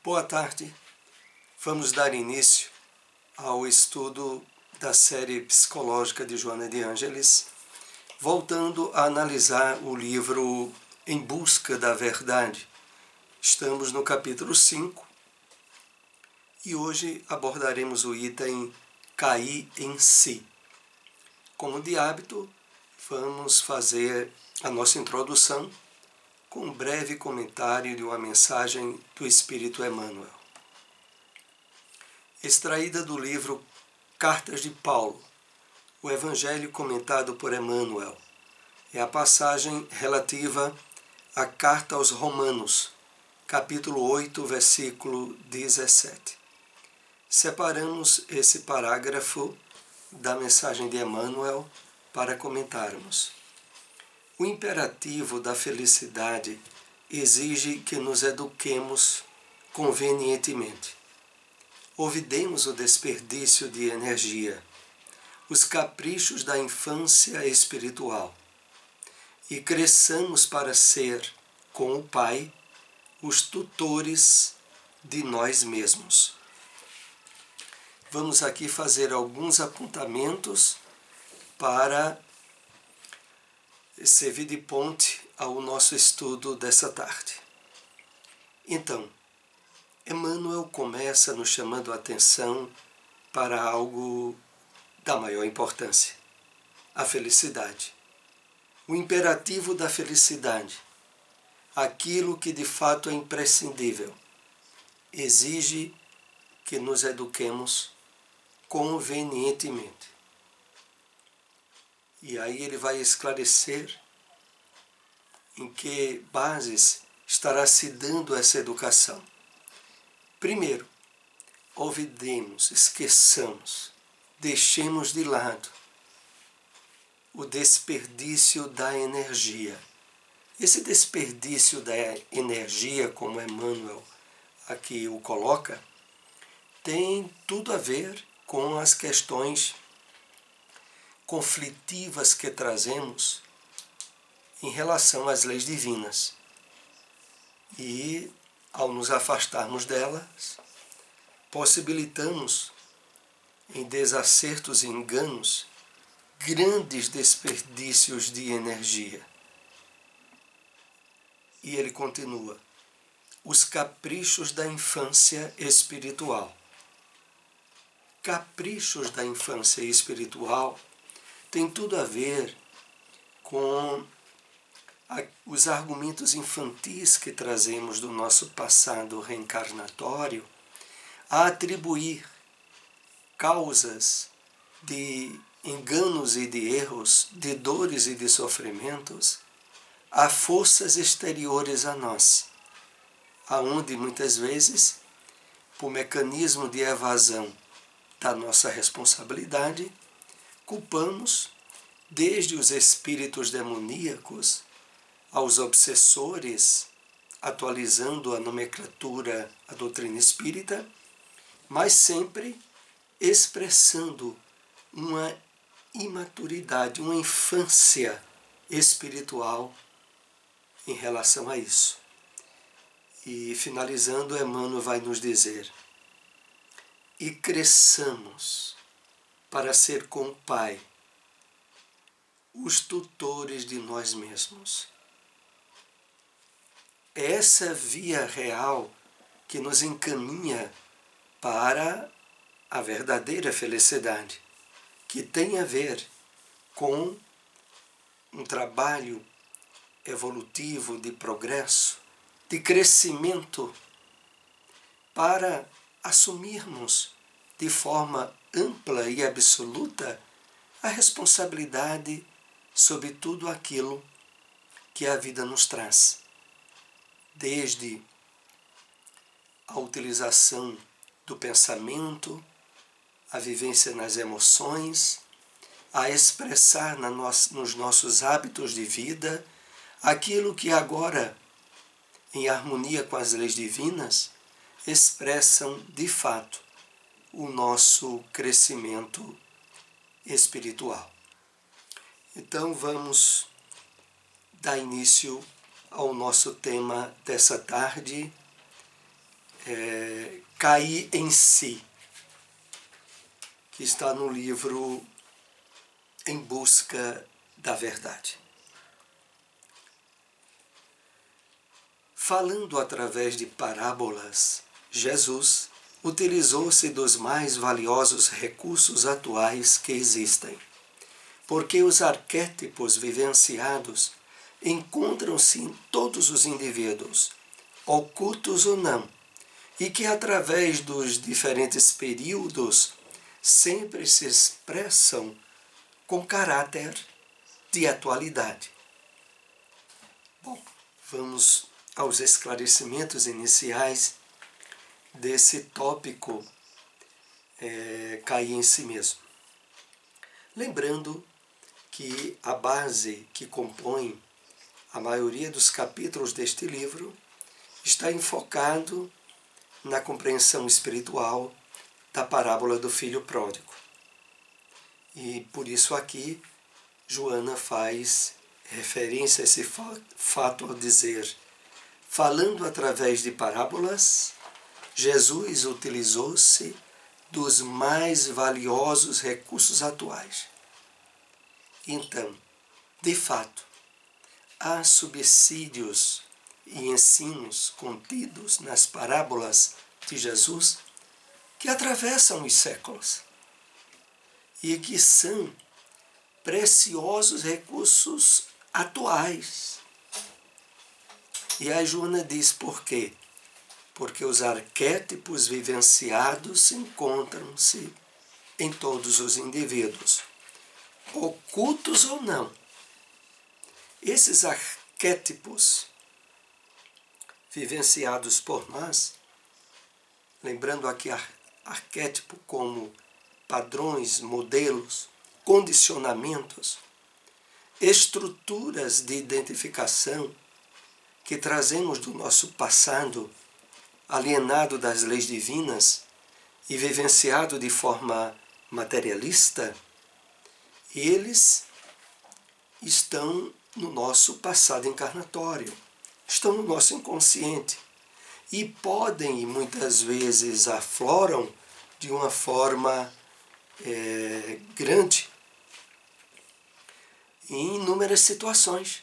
Boa tarde. Vamos dar início ao estudo da série psicológica de Joana de Ângeles, voltando a analisar o livro Em Busca da Verdade. Estamos no capítulo 5 e hoje abordaremos o item Cair em Si. Como de hábito, vamos fazer a nossa introdução com um breve comentário de uma mensagem do Espírito Emmanuel. Extraída do livro Cartas de Paulo, o Evangelho comentado por Emmanuel, é a passagem relativa à Carta aos Romanos, capítulo 8, versículo 17. Separamos esse parágrafo da mensagem de Emmanuel para comentarmos. O imperativo da felicidade exige que nos eduquemos convenientemente. Olvidemos o desperdício de energia, os caprichos da infância espiritual e cresçamos para ser, com o Pai, os tutores de nós mesmos. Vamos aqui fazer alguns apontamentos para servir de ponte ao nosso estudo dessa tarde. Então, Emmanuel começa nos chamando a atenção para algo da maior importância, a felicidade. O imperativo da felicidade, aquilo que de fato é imprescindível, exige que nos eduquemos convenientemente. E aí ele vai esclarecer em que bases estará se dando essa educação. Primeiro, olvidemos, esqueçamos, deixemos de lado o desperdício da energia. Esse desperdício da energia, como Emmanuel aqui o coloca, tem tudo a ver com as questões conflitivas que trazemos em relação às leis divinas. E, ao nos afastarmos delas, possibilitamos, em desacertos e enganos, grandes desperdícios de energia. E ele continua: os caprichos da infância espiritual. Caprichos da infância espiritual tem tudo a ver com os argumentos infantis que trazemos do nosso passado reencarnatório a atribuir causas de enganos e de erros, de dores e de sofrimentos a forças exteriores a nós, aonde muitas vezes, por mecanismo de evasão da nossa responsabilidade, culpamos desde os espíritos demoníacos aos obsessores, atualizando a nomenclatura, a doutrina espírita, mas sempre expressando uma imaturidade, uma infância espiritual em relação a isso. E finalizando, Emmanuel vai nos dizer: e cresçamos para ser com o Pai os tutores de nós mesmos. Essa via real que nos encaminha para a verdadeira felicidade, que tem a ver com um trabalho evolutivo de progresso, de crescimento, para assumirmos de forma ampla e absoluta a responsabilidade sobre tudo aquilo que a vida nos traz, desde a utilização do pensamento, a vivência nas emoções, a expressar nos nossos hábitos de vida aquilo que agora, em harmonia com as leis divinas, expressam de fato o nosso crescimento espiritual. Então vamos dar início ao nosso tema dessa tarde, cair em si, que está no livro Em Busca da Verdade. Falando através de parábolas, Jesus utilizou-se dos mais valiosos recursos atuais que existem, porque os arquétipos vivenciados encontram-se em todos os indivíduos, ocultos ou não, e que através dos diferentes períodos sempre se expressam com caráter de atualidade. Bom, vamos aos esclarecimentos iniciais desse tópico cair em si mesmo. Lembrando que a base que compõe a maioria dos capítulos deste livro está enfocado na compreensão espiritual da parábola do filho pródigo. E por isso aqui Joana faz referência a esse fato ao dizer: falando através de parábolas, Jesus utilizou-se dos mais valiosos recursos atuais. Então, de fato, há subsídios e ensinos contidos nas parábolas de Jesus que atravessam os séculos e que são preciosos recursos atuais. E a Joana diz por quê? Porque os arquétipos vivenciados encontram-se em todos os indivíduos, ocultos ou não. Esses arquétipos vivenciados por nós, lembrando aqui arquétipo como padrões, modelos, condicionamentos, estruturas de identificação que trazemos do nosso passado, alienado das leis divinas e vivenciado de forma materialista, eles estão no nosso passado encarnatório, estão no nosso inconsciente e podem, e muitas vezes afloram de uma forma grande em inúmeras situações.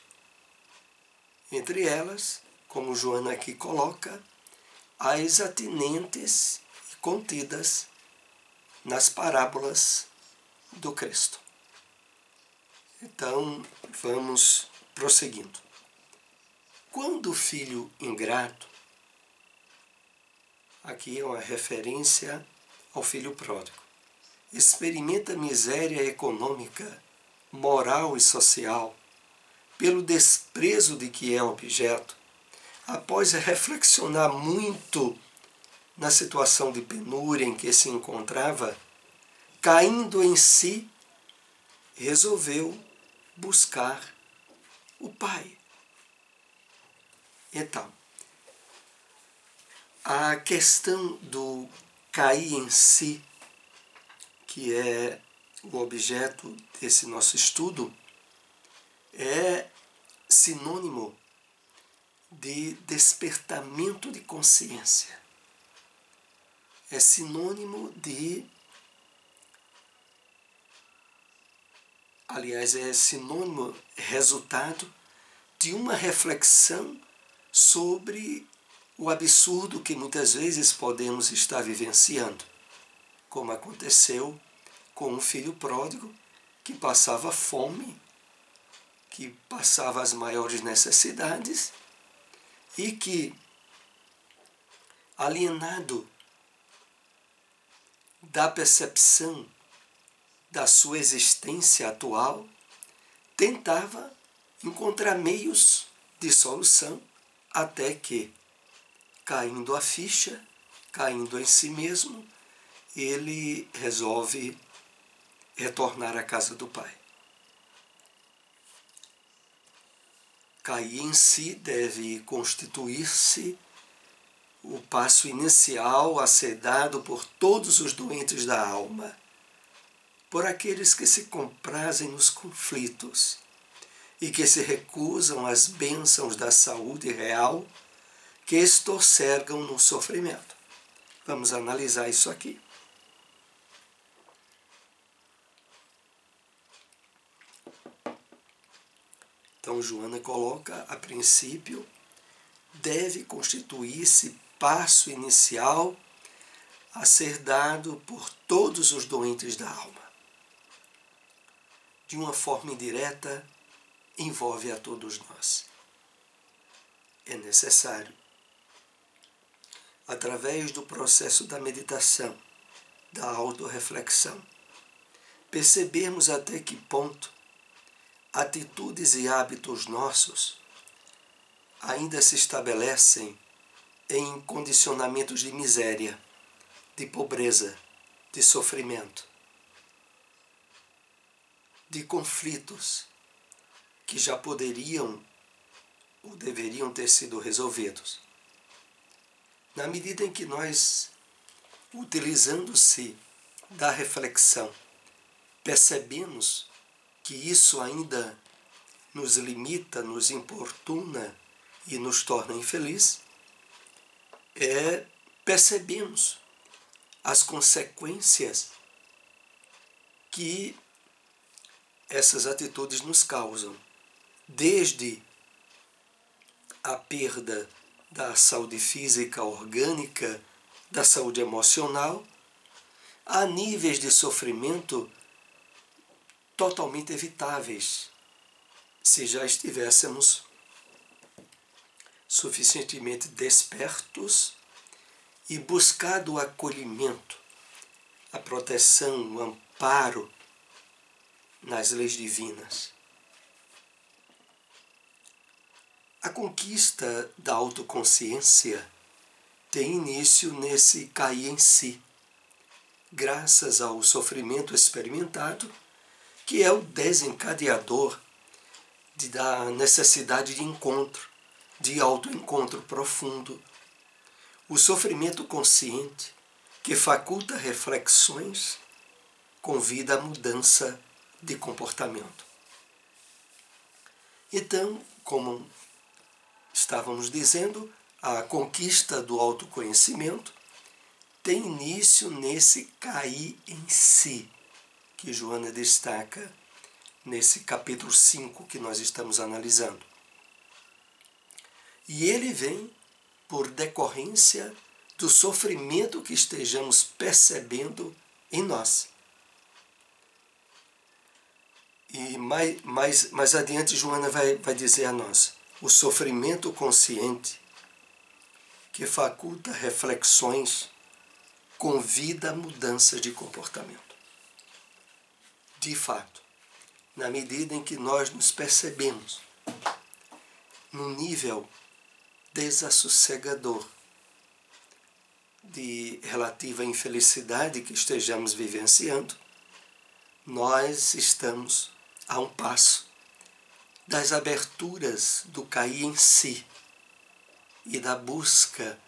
Entre elas, como Joana aqui coloca, as atinentes e contidas nas parábolas do Cristo. Então, vamos prosseguindo. Quando o filho ingrato, aqui é uma referência ao filho pródigo, experimenta miséria econômica, moral e social, pelo desprezo de que é objeto, após reflexionar muito na situação de penúria em que se encontrava, caindo em si, resolveu buscar o Pai. Então, a questão do cair em si, que é o objeto desse nosso estudo, é sinônimo de despertamento de consciência. É sinônimo de... Aliás, é sinônimo, resultado de uma reflexão sobre o absurdo que muitas vezes podemos estar vivenciando, como aconteceu com um filho pródigo que passava fome, que passava as maiores necessidades e que, alienado da percepção da sua existência atual, tentava encontrar meios de solução até que, caindo a ficha, caindo em si mesmo, ele resolve retornar à casa do Pai. Cair em si deve constituir-se o passo inicial a ser dado por todos os doentes da alma, por aqueles que se comprazem nos conflitos e que se recusam às bênçãos da saúde real que estorcergam no sofrimento. Vamos analisar isso aqui. Então, Joana coloca, a princípio, deve constituir-se passo inicial a ser dado por todos os doentes da alma. De uma forma indireta, envolve a todos nós. É necessário, através do processo da meditação, da autorreflexão, percebermos até que ponto atitudes e hábitos nossos ainda se estabelecem em condicionamentos de miséria, de pobreza, de sofrimento, de conflitos que já poderiam ou deveriam ter sido resolvidos. Na medida em que nós, utilizando-se da reflexão, percebemos que isso ainda nos limita, nos importuna e nos torna infeliz, percebemos as consequências que essas atitudes nos causam, desde a perda da saúde física orgânica, da saúde emocional, a níveis de sofrimento totalmente evitáveis, se já estivéssemos suficientemente despertos e buscado o acolhimento, a proteção, o amparo nas leis divinas. A conquista da autoconsciência tem início nesse cair em si, graças ao sofrimento experimentado, que é o desencadeador da necessidade de encontro, de autoencontro profundo. O sofrimento consciente, que faculta reflexões, convida à mudança de comportamento. Então, como estávamos dizendo, a conquista do autoconhecimento tem início nesse cair em si, que Joana destaca nesse capítulo 5 que nós estamos analisando. E ele vem por decorrência do sofrimento que estejamos percebendo em nós. E mais adiante Joana vai dizer a nós: o sofrimento consciente que faculta reflexões convida a mudança de comportamento. De fato, na medida em que nós nos percebemos num nível desassossegador de relativa infelicidade que estejamos vivenciando, nós estamos a um passo das aberturas do cair em si e da busca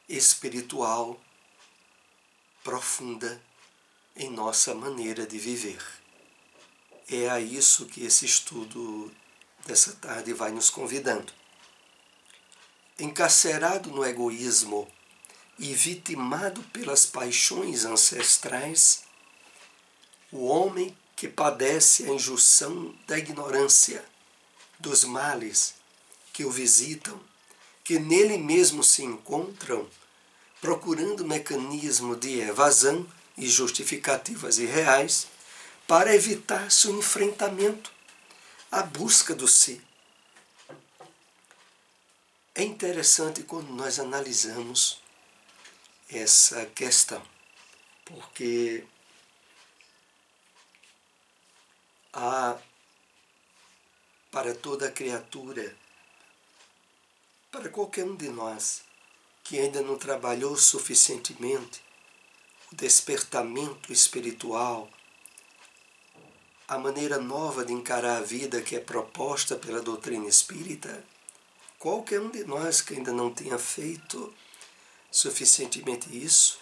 espiritual profunda em nossa maneira de viver. É a isso que esse estudo dessa tarde vai nos convidando. Encarcerado no egoísmo e vitimado pelas paixões ancestrais, o homem que padece a injunção da ignorância, dos males que o visitam, que nele mesmo se encontram, procurando mecanismo de evasão e justificativas irreais para evitar seu enfrentamento, a busca do si. É interessante quando nós analisamos essa questão, porque há para toda criatura, para qualquer um de nós que ainda não trabalhou suficientemente o despertamento espiritual, a maneira nova de encarar a vida que é proposta pela doutrina espírita, qualquer um de nós que ainda não tenha feito suficientemente isso,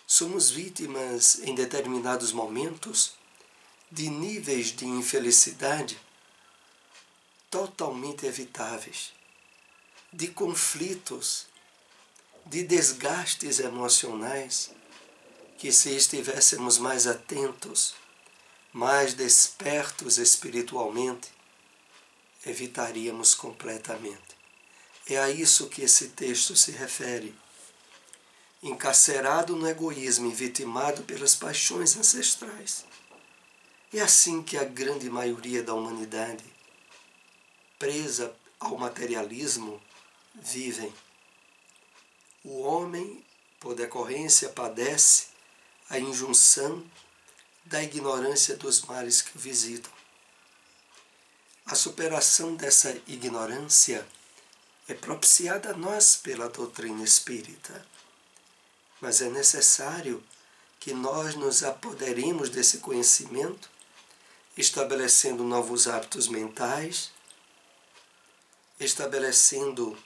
somos vítimas em determinados momentos de níveis de infelicidade totalmente evitáveis, de conflitos, de desgastes emocionais, que se estivéssemos mais atentos, mais despertos espiritualmente, evitaríamos completamente. É a isso que esse texto se refere. Encarcerado no egoísmo e vitimado pelas paixões ancestrais. É assim que a grande maioria da humanidade, presa ao materialismo, vivem. O homem, por decorrência, padece a injunção da ignorância dos males que o visitam. A superação dessa ignorância é propiciada a nós pela doutrina espírita, mas é necessário que nós nos apoderemos desse conhecimento, estabelecendo novos hábitos mentais, estabelecendo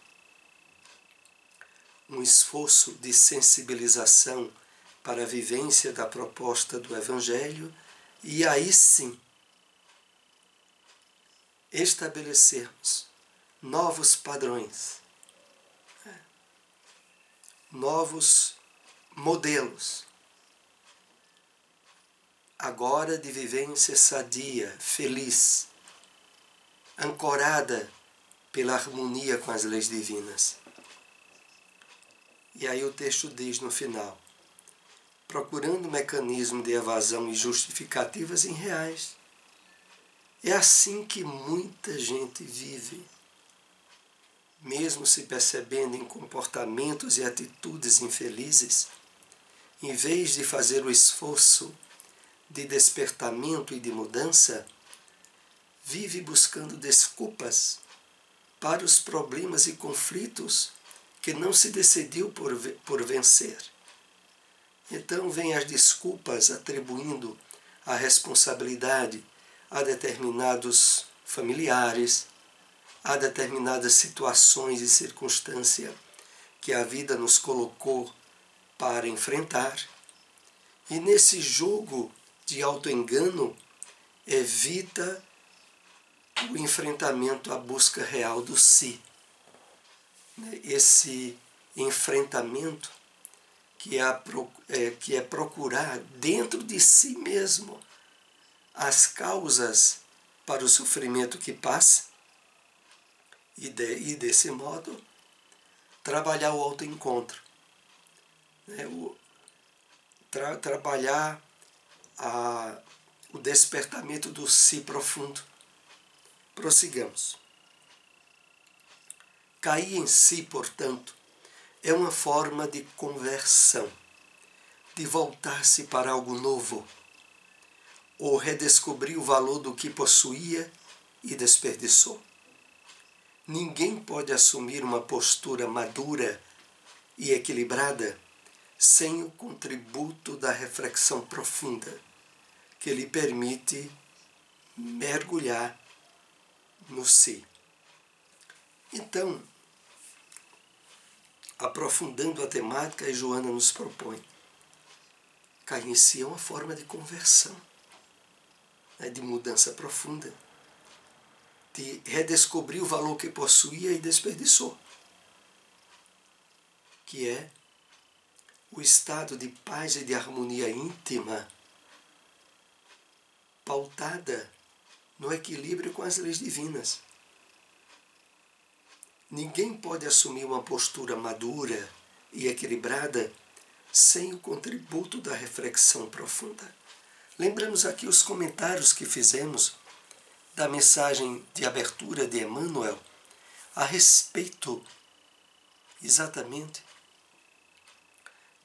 um esforço de sensibilização para a vivência da proposta do Evangelho e aí sim estabelecermos novos padrões, novos modelos, agora de vivência sadia, feliz, ancorada pela harmonia com as leis divinas. E aí o texto diz no final, procurando mecanismo de evasão e justificativas irreais. É assim que muita gente vive, mesmo se percebendo em comportamentos e atitudes infelizes, em vez de fazer o esforço de despertamento e de mudança, vive buscando desculpas para os problemas e conflitos que não se decidiu por vencer. Então vêm as desculpas atribuindo a responsabilidade a determinados familiares, a determinadas situações e circunstâncias que a vida nos colocou para enfrentar. E nesse jogo de autoengano, evita o enfrentamento à busca real do si. Esse enfrentamento que é procurar dentro de si mesmo as causas para o sofrimento que passa e desse modo trabalhar o autoencontro, trabalhar o despertamento do si profundo. Prossigamos. Cair em si, portanto, é uma forma de conversão, de voltar-se para algo novo, ou redescobrir o valor do que possuía e desperdiçou. Ninguém pode assumir uma postura madura e equilibrada sem o contributo da reflexão profunda, que lhe permite mergulhar no si. Então, aprofundando a temática, a Joana nos propõe. Cair em si é uma forma de conversão, de mudança profunda, de redescobrir o valor que possuía e desperdiçou, que é o estado de paz e de harmonia íntima, pautada no equilíbrio com as leis divinas. Ninguém pode assumir uma postura madura e equilibrada sem o contributo da reflexão profunda. Lembramos aqui os comentários que fizemos da mensagem de abertura de Emmanuel a respeito exatamente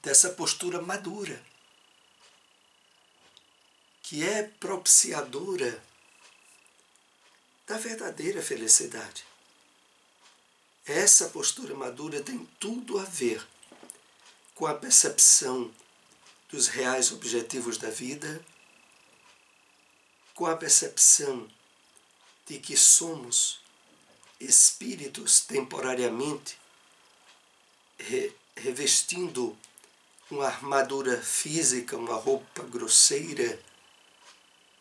dessa postura madura, que é propiciadora da verdadeira felicidade. Essa postura madura tem tudo a ver com a percepção dos reais objetivos da vida, com a percepção de que somos espíritos temporariamente revestindo uma armadura física, uma roupa grosseira,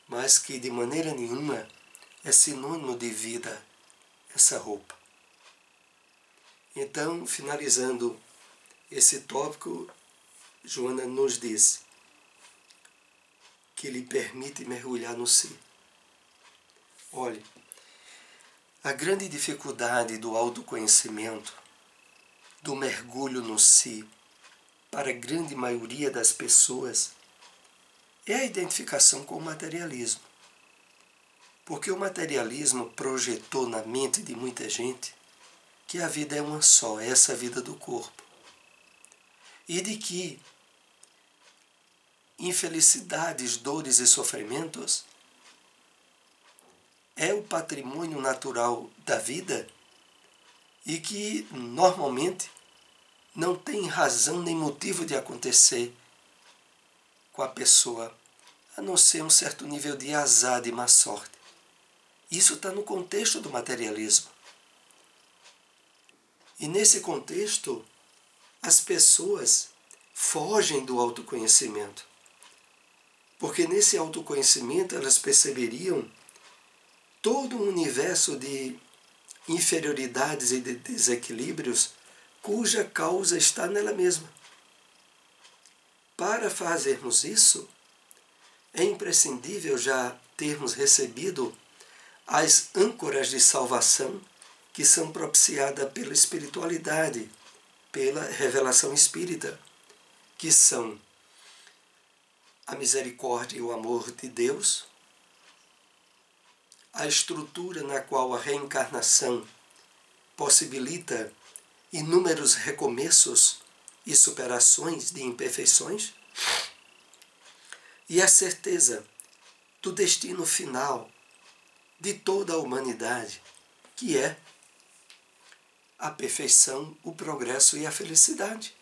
mas que de maneira nenhuma é sinônimo de vida essa roupa. Então, finalizando esse tópico, Joana nos diz que lhe permite mergulhar no si. Olhe, a grande dificuldade do autoconhecimento, do mergulho no si, para a grande maioria das pessoas, é a identificação com o materialismo. Porque o materialismo projetou na mente de muita gente que a vida é uma só, essa vida do corpo. E de que infelicidades, dores e sofrimentos é o patrimônio natural da vida e que normalmente não tem razão nem motivo de acontecer com a pessoa, a não ser um certo nível de azar, de má sorte. Isso está no contexto do materialismo. E nesse contexto, as pessoas fogem do autoconhecimento. Porque nesse autoconhecimento elas perceberiam todo um universo de inferioridades e de desequilíbrios cuja causa está nela mesma. Para fazermos isso, é imprescindível já termos recebido as âncoras de salvação que são propiciadas pela espiritualidade, pela revelação espírita, que são a misericórdia e o amor de Deus, a estrutura na qual a reencarnação possibilita inúmeros recomeços e superações de imperfeições, e a certeza do destino final de toda a humanidade, que é a perfeição, o progresso e a felicidade.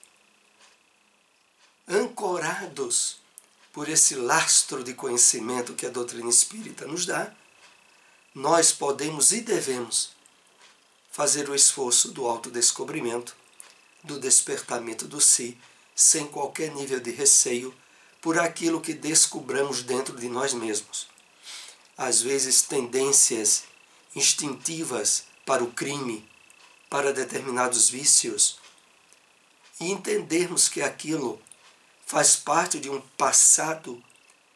Ancorados por esse lastro de conhecimento que a doutrina espírita nos dá, nós podemos e devemos fazer o esforço do autodescobrimento, do despertamento do si, sem qualquer nível de receio por aquilo que descobramos dentro de nós mesmos. Às vezes, tendências instintivas para o crime, para determinados vícios, e entendermos que aquilo faz parte de um passado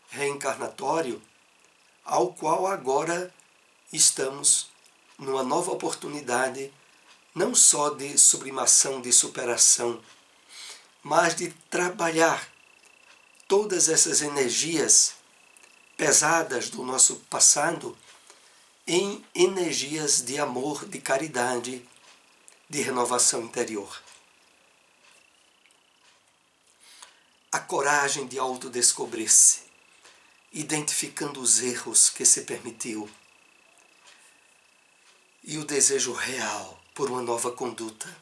reencarnatório ao qual agora estamos numa nova oportunidade, não só de sublimação, de superação, mas de trabalhar todas essas energias pesadas do nosso passado em energias de amor, de caridade, de renovação interior. A coragem de autodescobrir-se, identificando os erros que se permitiu, e o desejo real por uma nova conduta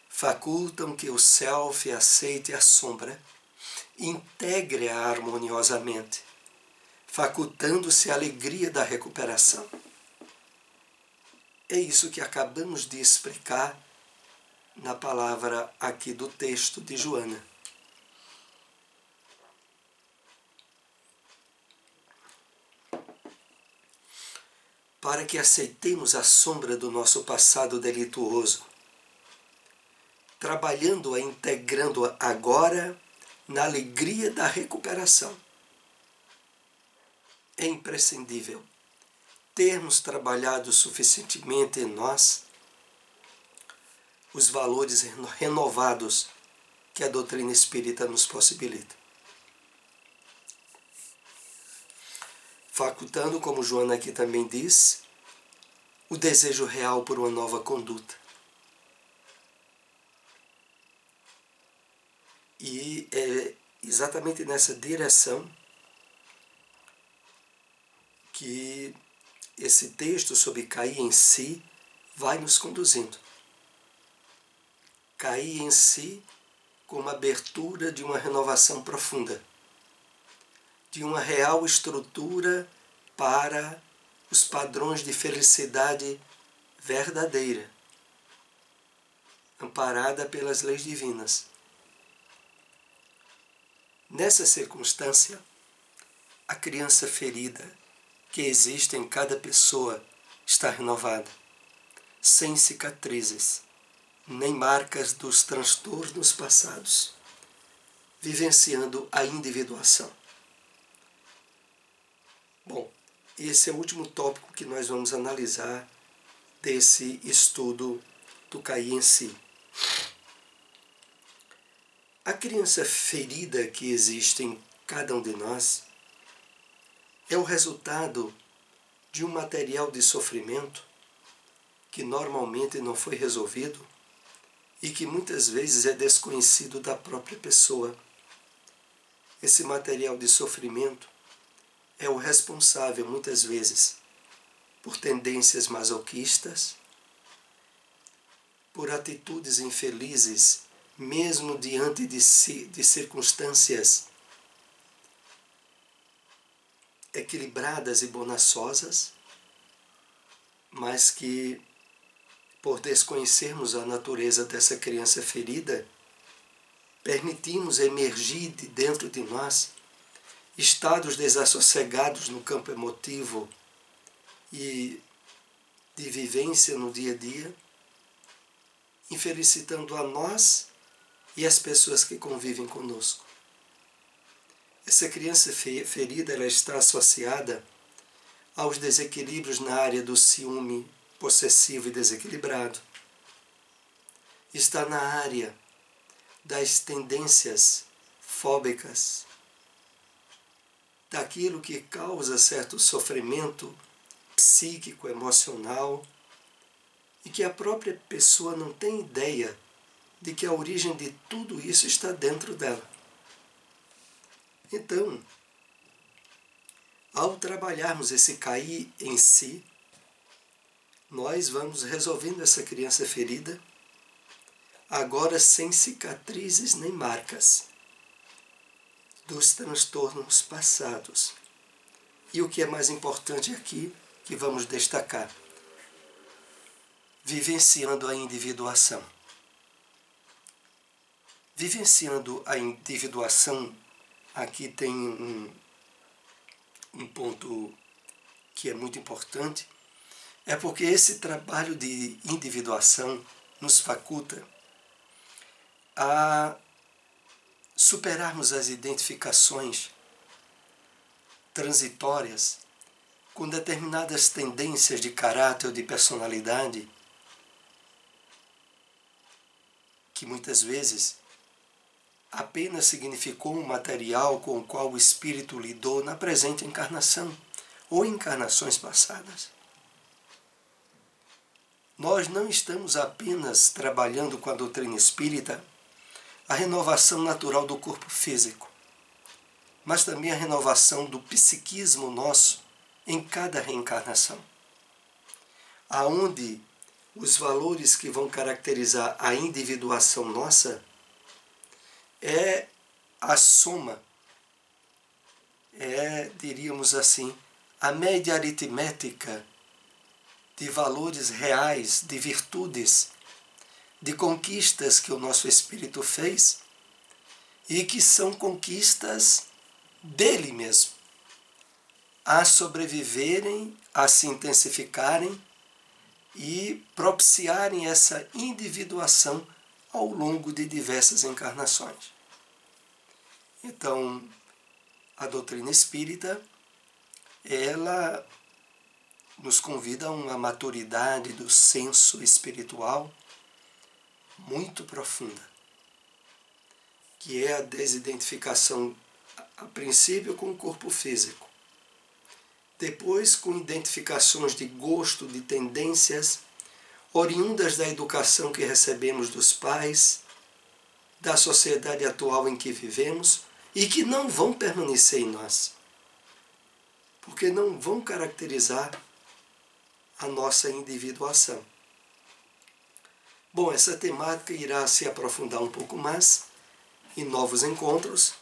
facultam que o self aceite a sombra, integre-a harmoniosamente, facultando-se a alegria da recuperação. É isso que acabamos de explicar na palavra aqui do texto de Joana. Para que aceitemos a sombra do nosso passado delituoso, trabalhando-a, integrando-a agora na alegria da recuperação. É imprescindível termos trabalhado suficientemente em nós os valores renovados que a doutrina espírita nos possibilita. Facultando, como Joana aqui também diz, o desejo real por uma nova conduta. E é exatamente nessa direção que esse texto sobre cair em si vai nos conduzindo. Cair em si como abertura de uma renovação profunda, de uma real estrutura para os padrões de felicidade verdadeira, amparada pelas leis divinas. Nessa circunstância, a criança ferida que existe em cada pessoa está renovada, sem cicatrizes, nem marcas dos transtornos passados, vivenciando a individuação. Bom, esse é o último tópico que nós vamos analisar desse estudo do Caí em si. A criança ferida que existe em cada um de nós é o resultado de um material de sofrimento que normalmente não foi resolvido e que muitas vezes é desconhecido da própria pessoa. Esse material de sofrimento é o responsável, muitas vezes, por tendências masoquistas, por atitudes infelizes, mesmo diante de circunstâncias equilibradas e bonaçosas, mas que, por desconhecermos a natureza dessa criança ferida, permitimos emergir de dentro de nós estados desassossegados no campo emotivo e de vivência no dia a dia, infelicitando a nós e as pessoas que convivem conosco. Essa criança ferida, ela está associada aos desequilíbrios na área do ciúme possessivo e desequilibrado. Está na área das tendências fóbicas, daquilo que causa certo sofrimento psíquico, emocional, e que a própria pessoa não tem ideia de que a origem de tudo isso está dentro dela. Então, ao trabalharmos esse cair em si, nós vamos resolvendo essa criança ferida, agora sem cicatrizes nem marcas dos transtornos passados. E o que é mais importante aqui, que vamos destacar, vivenciando a individuação. Vivenciando a individuação, aqui tem um ponto que é muito importante, é porque esse trabalho de individuação nos faculta a superarmos as identificações transitórias com determinadas tendências de caráter ou de personalidade que muitas vezes apenas significou um material com o qual o espírito lidou na presente encarnação ou em encarnações passadas. Nós não estamos apenas trabalhando com a doutrina espírita a renovação natural do corpo físico, mas também a renovação do psiquismo nosso em cada reencarnação, aonde os valores que vão caracterizar a individuação nossa é a soma, diríamos assim, a média aritmética de valores reais, de virtudes, de conquistas que o nosso espírito fez e que são conquistas dele mesmo, a sobreviverem, a se intensificarem e propiciarem essa individuação ao longo de diversas encarnações. Então, a doutrina espírita, ela nos convida a uma maturidade do senso espiritual muito profunda, que é a desidentificação, a princípio, com o corpo físico, depois com identificações de gosto, de tendências, oriundas da educação que recebemos dos pais, da sociedade atual em que vivemos, e que não vão permanecer em nós, porque não vão caracterizar a nossa individuação. Bom, essa temática irá se aprofundar um pouco mais em novos encontros.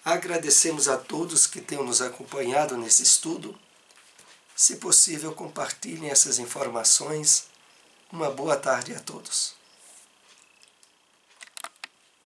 Agradecemos a todos que tenham nos acompanhado nesse estudo. Se possível, compartilhem essas informações. Uma boa tarde a todos.